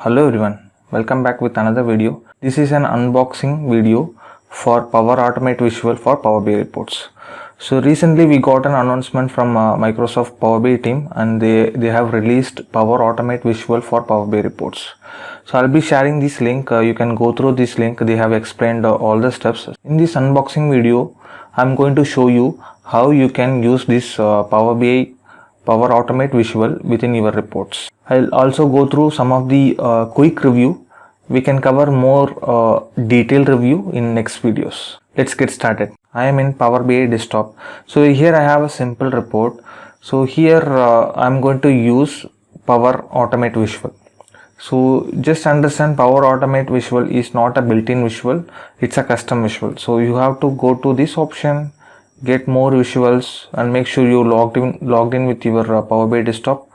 Hello everyone, welcome back with another video. This is an unboxing video for Power Automate Visual for Power BI reports. So recently we got an announcement from Microsoft Power BI team, and they have released Power Automate Visual for Power BI reports. So I'll be sharing this link. You can go through this link. They have explained all the steps. In this unboxing video, I'm going to show you how you can use this Power BI Power Automate Visual within your reports. I'll also go through some of the quick review. We can cover more detailed review in next videos. Let's get started. I am in Power BI desktop. So here I have a simple report. So here I'm going to use Power Automate Visual. So just understand, Power Automate Visual is not a built-in visual, it's a custom visual. So you have to go to this option, get more visuals, and make sure you logged in with your Power BI desktop.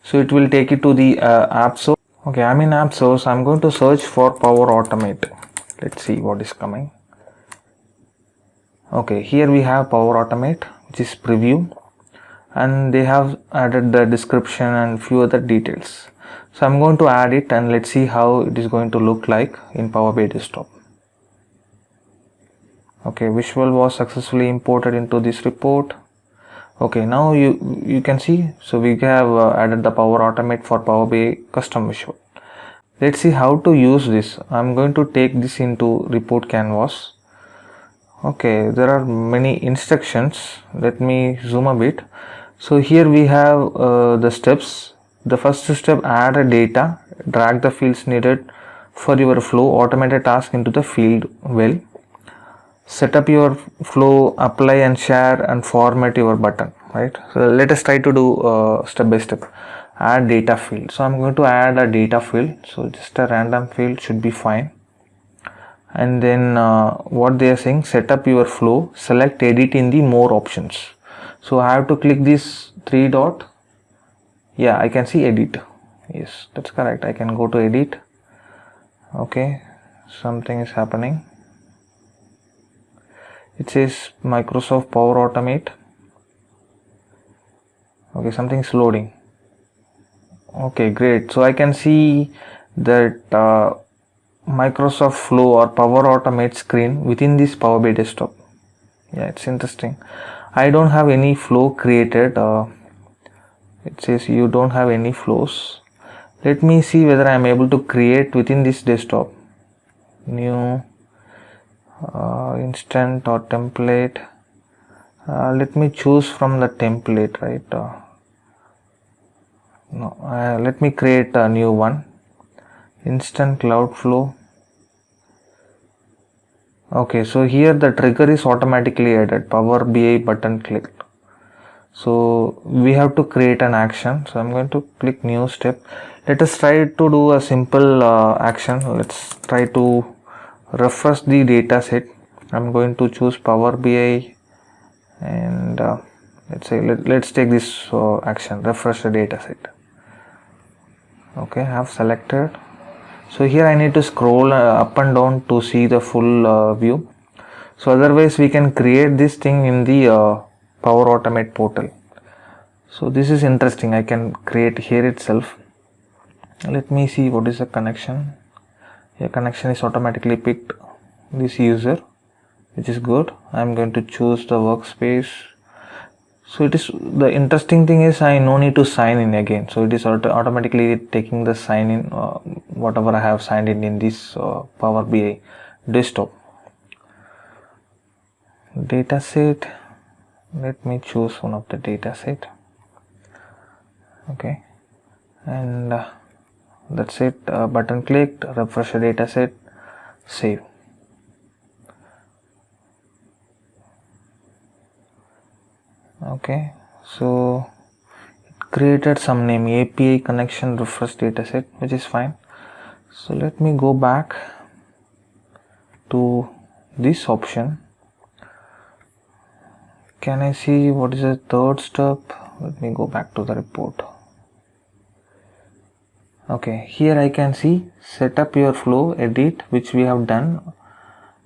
So it will take you to the app source. Okay, I'm in app source. I'm going to search for Power Automate. Let's see what is coming. Okay, here we have Power Automate, which is preview, and they have added the description and few other details. So I'm going to add it, and let's see how it is going to look like in Power BI desktop. Okay, visual was successfully imported into this report. Okay, now you can see, so we have added the Power Automate for Power BI custom visual. Let's see how to use this. I'm going to take this into report canvas. Okay, there are many instructions. Let me zoom a bit. So here we have the steps. The first step, add a data, drag the fields needed for your flow, automate a task into the field well. Set up your flow, apply and share, and format your button, right? So let us try to do step by step. Add data field. So I'm going to add a data field. So just a random field should be fine. And then what they are saying, set up your flow, select edit in the more options. So I have to click this three dot. Yeah, I can see edit. Yes, that's correct. I can go to edit. Okay, something is happening. It says Microsoft Power Automate. Okay, something is loading. Okay, great. So I can see that Microsoft Flow or Power Automate screen within this Power BI desktop. Yeah, it's interesting. I don't have any flow created. It says you don't have any flows. Let me see whether I am able to create within this desktop. New instant or template. Let me choose from the template, right? Let me create a new one. Instant cloud flow. Okay, so here the trigger is automatically added, Power BI button clicked. So we have to create an action. So I'm going to click new step. Let us try to do a simple action. Let's try to refresh the data set. I'm going to choose Power BI, and let's take this action, refresh the data set. Okay, I have selected. So here I need to scroll up and down to see the full view. So otherwise we can create this thing in the Power Automate portal. So this is interesting. I can create here itself. Let me see what is the connection. Here connection is automatically picked this user, which is good. I'm going to choose the workspace. So it is, the interesting thing is I no need to sign in again. So it is automatically taking the sign in whatever I have signed in this Power BI desktop. Data set. Let me choose one of the data set. Okay, and that's it. Button clicked, refresh the data set, save. Okay, so it created some name, API connection refresh dataset, which is fine. So let me go back to this option. Can I see what is the third step? Let me go back to the report. Okay, here I can see set up your flow, edit, which we have done,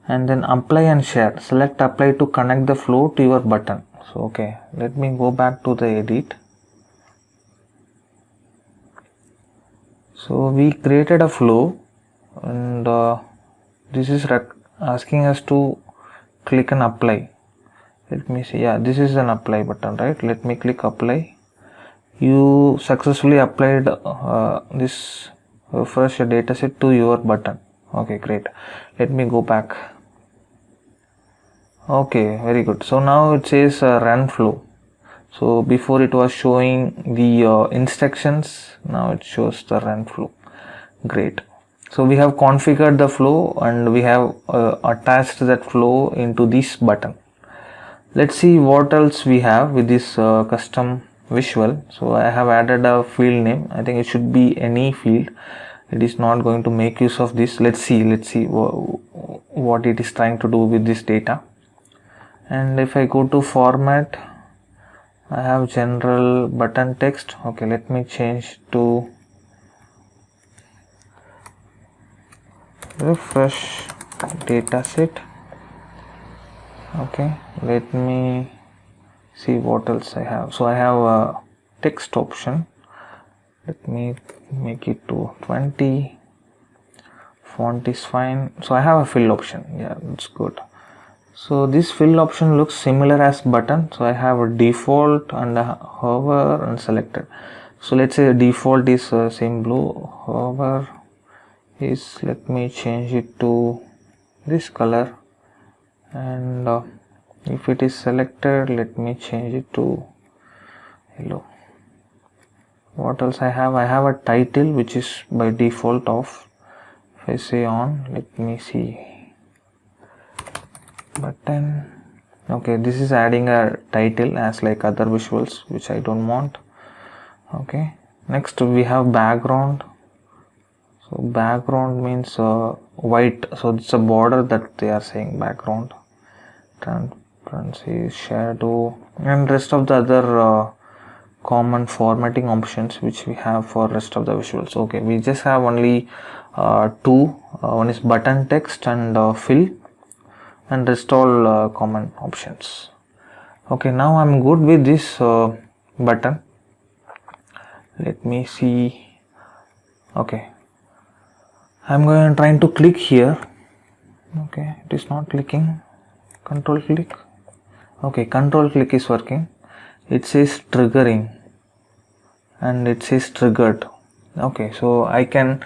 and then apply and share. Select apply to connect the flow to your button. So okay, let me go back to the edit. So we created a flow, and this is asking us to click and apply. Let me see. Yeah, this is an apply button, right? Let me click apply. You successfully applied this refresh dataset to your button. Okay, great. Let me go back. Okay, very good. So now it says run flow. So before it was showing the instructions, now it shows the run flow. Great. So we have configured the flow and we have attached that flow into this button. Let's see what else we have with this custom visual. So I have added a field name. I think it should be any field. It is not going to make use of this. Let's see what it is trying to do with this data. And if I go to format, I have general button text. Okay, let me change to refresh dataset. Okay, let me see what else I have. So I have a text option. Let me make it to 20. Font is fine. So I have a fill option. Yeah, that's good. So this fill option looks similar as button. So I have a default and a hover and selected. So let's say the default is same blue. Hover is, let me change it to this color, and if it is selected, let me change it to yellow. What else I have? I have a title which is by default off. If I say on, let me see, button. Okay, this is adding a title as like other visuals, which I don't want. Okay, next we have background. So background means white, so it's a border that they are saying background. Transparency, shadow, and rest of the other common formatting options which we have for rest of the visuals. Okay, we just have only two. One is button text and fill, and rest all common options. Okay, now I'm good with this button. Let me see. Okay, I'm trying to click here. Okay, it is not clicking. Control click. Okay, control click is working. It says triggering and it says triggered. Okay, so I can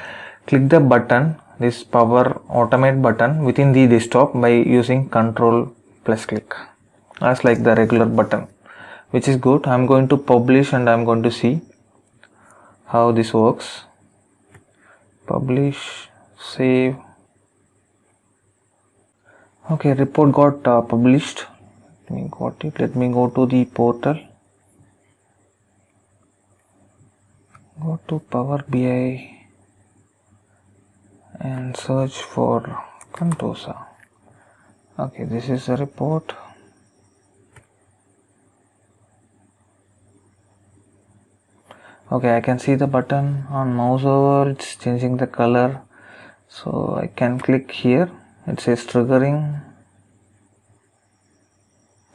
click the button, this power automate button, within the desktop by using control plus click, as like the regular button, which is good. I'm going to publish and I'm going to see how this works. Publish, save. Okay, report got published. Let me go to the portal. Go to Power BI and search for Contosa. Okay, this is the report. Okay, I can see the button on mouse over. It's changing the color. So I can click here. It says triggering,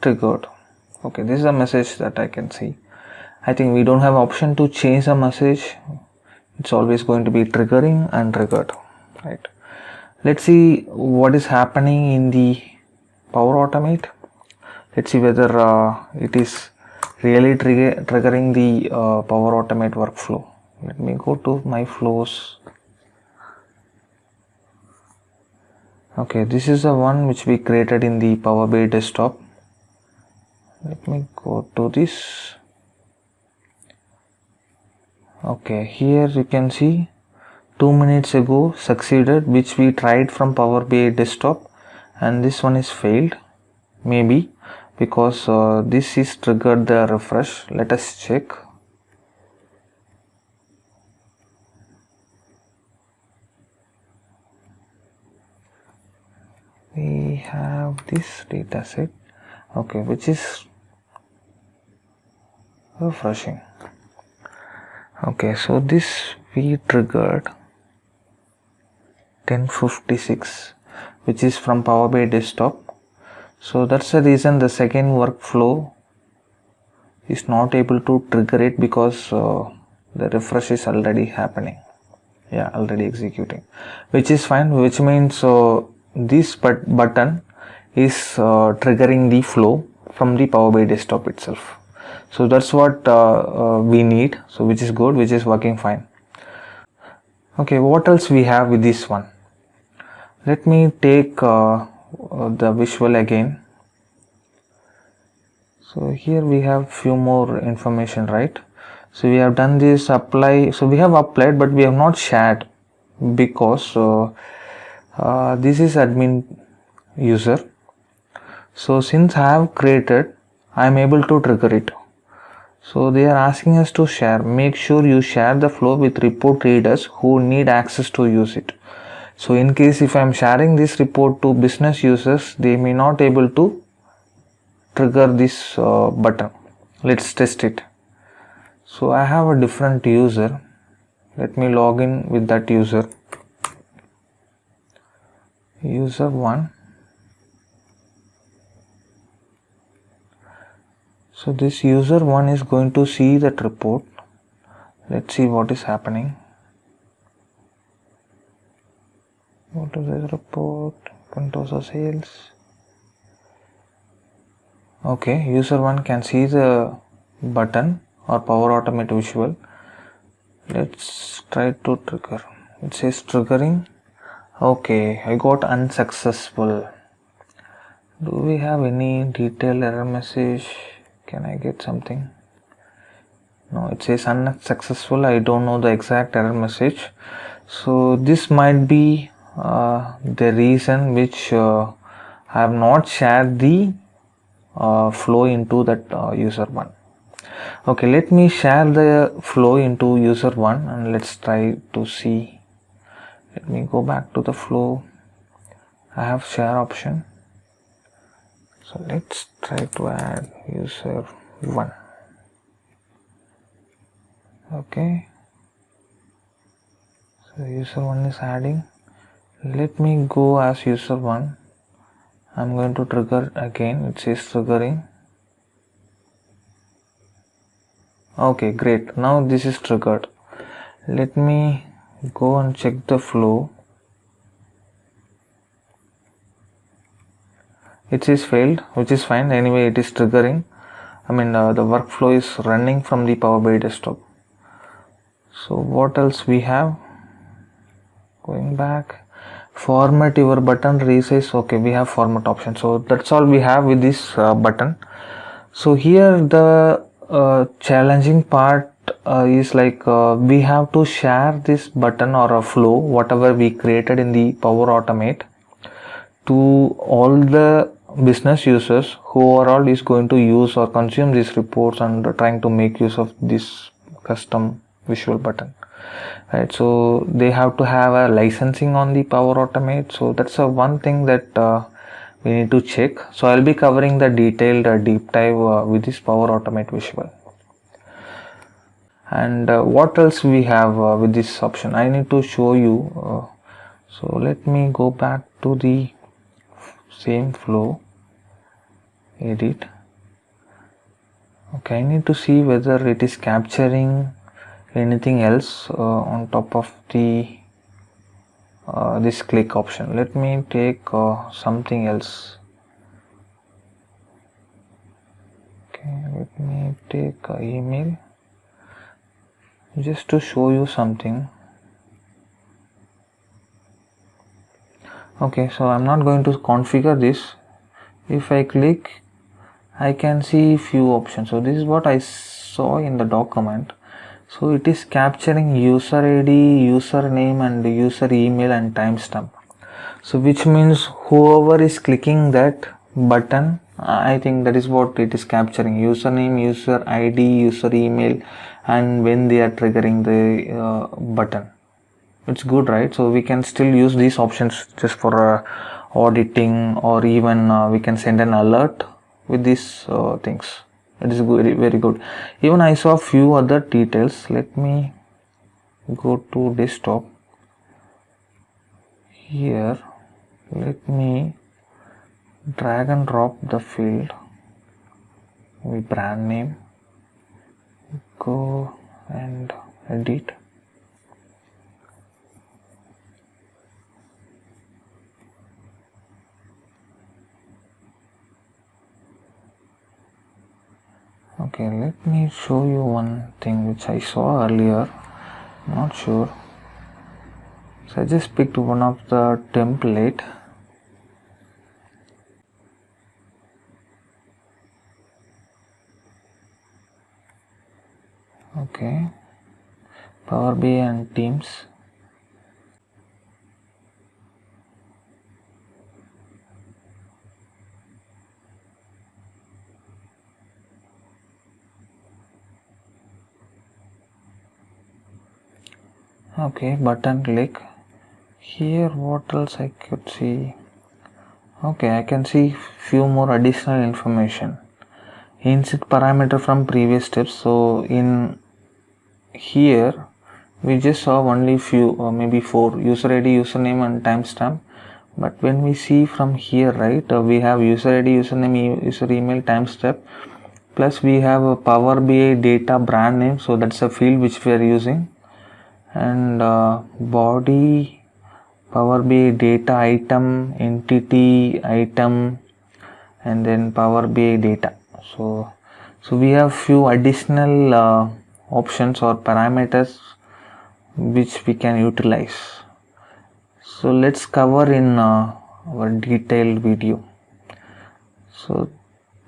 triggered. Okay, this is a message that I can see. I think we don't have option to change the message. It's always going to be triggering and triggered, right? Let's see what is happening in the Power Automate. Let's see whether it is really triggering the Power Automate workflow. Let me go to my flows. Okay, this is the one which we created in the Power BI desktop. Let me go to this. Okay, here you can see 2 minutes ago succeeded, which we tried from Power BI desktop, and this one is failed, maybe because this is triggered the refresh. Let us check. We have this data set, okay, which is refreshing. Okay, so this we triggered 10:56, which is from Power BI desktop. So that's the reason the second workflow is not able to trigger it, because the refresh is already happening. Yeah, already executing, which is fine, which means this button is triggering the flow from the Power BI desktop itself. So that's what we need, so which is good, which is working fine. Okay, what else we have with this one? Let me take the visual again. So here we have few more information, right? So we have done this apply, so we have applied but we have not shared, because this is admin user. So since I have created, I am able to trigger it. So they are asking us to share. Make sure you share the flow with report readers who need access to use it. So in case if I am sharing this report to business users, they may not able to trigger this button. Let's test it. So I have a different user. Let me log in with that user. User 1. So this user 1 is going to see that report. Let's see what is happening. Go to this report, Contosa sales. Okay, user 1 can see the button or Power Automate visual. Let's try to trigger. It says triggering. Okay, I got unsuccessful. Do we have any detailed error message? Can I get something? No, it says unsuccessful. I don't know the exact error message. So this might be the reason which I have not shared the flow into that user 1. Okay, let me share the flow into user 1 and let's try to see. Let me go back to the flow. I have share option. So let's try to add user 1. Okay. So user 1 is adding. Let me go as user 1. I'm going to trigger again. It says triggering. Okay, great. Now this is triggered. Let me go and check the flow. It says failed, which is fine. Anyway, it is triggering. I mean, the workflow is running from the Power BI desktop. So what else we have? Going back, format your button, resize. Okay, we have format option. So that's all we have with this button. So here the challenging part is like we have to share this button or a flow, whatever we created in the Power Automate, to all the business users who overall is going to use or consume these reports and trying to make use of this custom visual button, right? So they have to have a licensing on the Power Automate. So that's a one thing that we need to check. So I'll be covering the detailed deep dive with this Power Automate visual. And what else we have with this option, I need to show you. So let me go back to the same flow, edit. Okay, I need to see whether it is capturing anything else on top of the this click option. Let me take something else. Okay, let me take email just to show you something. Okay, so I'm not going to configure this. If I click, I can see few options. So this is what I saw in the document. So it is capturing user ID, username and user email and timestamp. So which means whoever is clicking that button, I think that is what it is capturing: username, user ID, user email, and when they are triggering the button. It's good, right? So we can still use these options just for auditing, or even we can send an alert with these things. It is good, very good. Even I saw few other details. Let me go to desktop. Here, let me drag and drop the field with brand name. Go and edit. Okay, let me show you one thing which I saw earlier. Not sure. So I just picked one of the template. Okay, Power BI and Teams. Okay, button click. Here what else I could see? Okay, I can see few more additional information. Insert parameter from previous steps. So in here we just saw only few or maybe 4: user ID, username and timestamp. But when we see from here, right, we have user ID, username, user email, timestamp, plus we have a Power BI data brand name, so that's a field which we are using, and body Power BI data item, entity item, and then Power BI data. So we have few additional options or parameters which we can utilize. So let's cover in our detailed video. So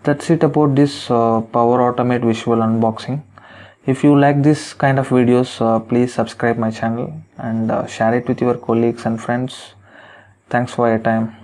that's it about this Power Automate visual unboxing. If you like this kind of videos, please subscribe my channel and share it with your colleagues and friends. Thanks for your time.